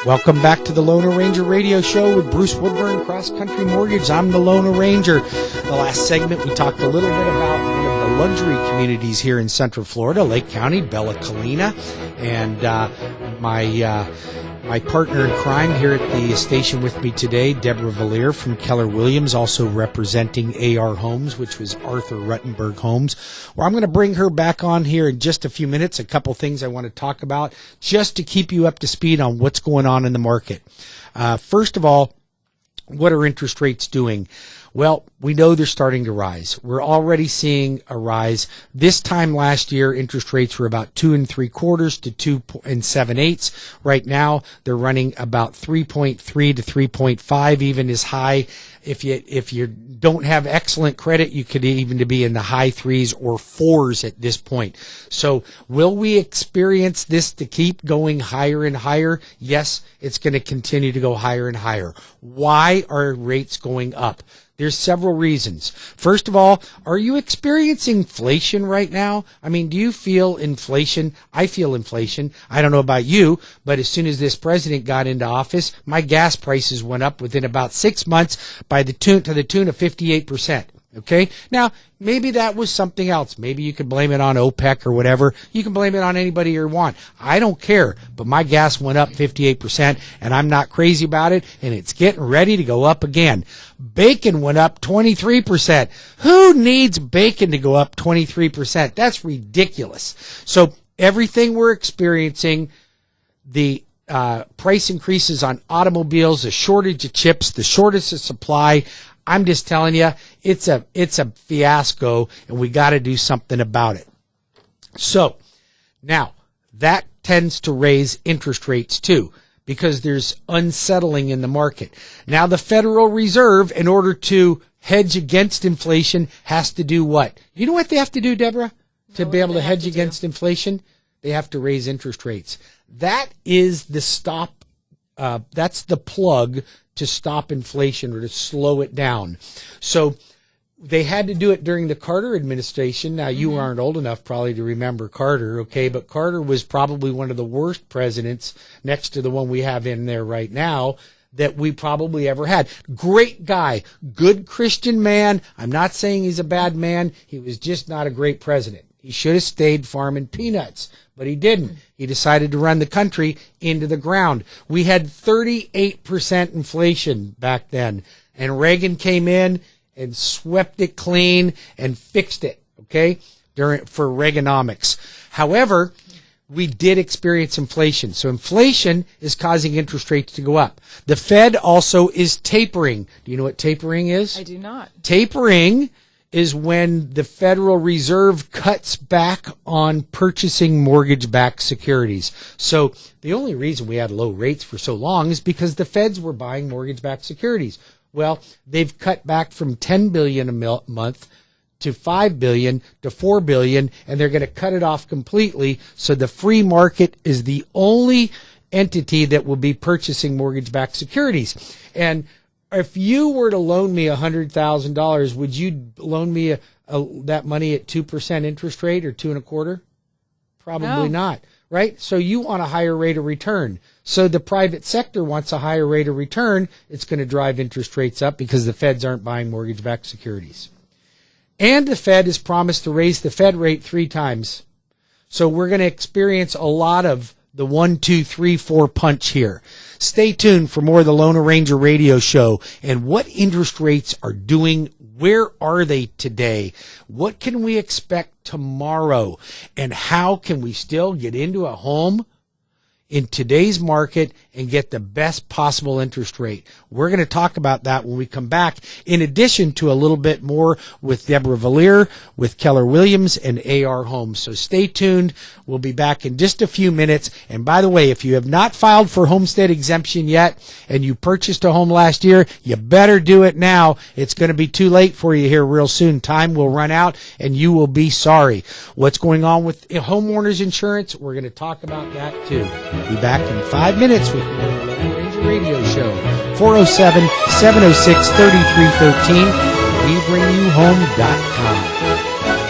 Welcome back to the Lone Ranger Radio Show with Bruce Woodburn, CrossCountry Mortgage. I'm the Lone Ranger. The last segment, we talked a little bit about one of the luxury communities here in Central Florida, Lake County, Bella Colina, and my partner in crime here at the station with me today, Debra Vallier from Keller Williams, also representing AR Homes, which was Arthur Ruttenberg Homes. Well, I'm going to bring her back on here in just a few minutes. A couple things I want to talk about just to keep you up to speed on what's going on in the market. First of all, what are interest rates doing? Well, we know they're starting to rise. We're already seeing a rise. This time last year, interest rates were about 2 3/4 to 2 7/8. Right now, they're running about 3.3 to 3.5, even as high. If you don't have excellent credit, you could even be in the high 3s or 4s at this point. So will we experience this to keep going higher and higher? Yes, it's going to continue to go higher and higher. Why are rates going up? There's several reasons. First of all, are you experiencing inflation right now? I mean, do you feel inflation? I feel inflation. I don't know about you, but as soon as this president got into office, my gas prices went up within about 6 months to the tune of 58%. Okay? Now, maybe that was something else. Maybe you could blame it on OPEC or whatever. You can blame it on anybody you want. I don't care, but my gas went up 58%, and I'm not crazy about it, and it's getting ready to go up again. Bacon went up 23%. Who needs bacon to go up 23%? That's ridiculous. So everything we're experiencing, the price increases on automobiles, the shortage of chips, the shortage of supply, I'm just telling you, it's a fiasco, and we got to do something about it. So now that tends to raise interest rates too, because there's unsettling in the market. Now the Federal Reserve, in order to hedge against inflation, has to do what? You know what they have to do, Debra, to be able to hedge against inflation? They have to raise interest rates. That is the stop. That's the plug to stop inflation or to slow it down. So they had to do it during the Carter administration. Now, you aren't old enough probably to remember Carter, okay, but Carter was probably one of the worst presidents next to the one we have in there right now that we probably ever had. Great guy, good Christian man. I'm not saying he's a bad man. He was just not a great president. He should have stayed farming peanuts, but he didn't. He decided to run the country into the ground. We had 38% inflation back then, and Reagan came in and swept it clean and fixed it, okay, for Reaganomics. However, we did experience inflation. So inflation is causing interest rates to go up. The Fed also is tapering. Do you know what tapering is? I do not. Tapering is when the Federal Reserve cuts back on purchasing mortgage-backed securities. So the only reason we had low rates for so long is because the Feds were buying mortgage-backed securities. Well, they've cut back from $10 billion a month to $5 billion to $4 billion, and they're going to cut it off completely. So the free market is the only entity that will be purchasing mortgage-backed securities. And if you were to loan me $100,000, would you loan me that money at 2% interest rate or 2.25%? Probably not, right? So you want a higher rate of return. So the private sector wants a higher rate of return. It's going to drive interest rates up because the Feds aren't buying mortgage-backed securities. And the Fed has promised to raise the Fed rate 3 times. So we're going to experience a lot of the 1, 2, 3, 4 punch here. Stay tuned for more of the Lone Ranger Radio Show and what interest rates are doing. Where are they today? What can we expect tomorrow? And how can we still get into a home in today's market and get the best possible interest rate? We're going to talk about that when we come back, in addition to a little bit more with Debra Vallier, with Keller Williams, and AR Homes. So stay tuned. We'll be back in just a few minutes. And by the way, if you have not filed for homestead exemption yet and you purchased a home last year, you better do it now. It's going to be too late for you here real soon. Time will run out and you will be sorry. What's going on with homeowners insurance? We're going to talk about that too. Be back in 5 minutes with the Lone Ranger Radio Show. 407-706-3313. WeBringYouHome.com.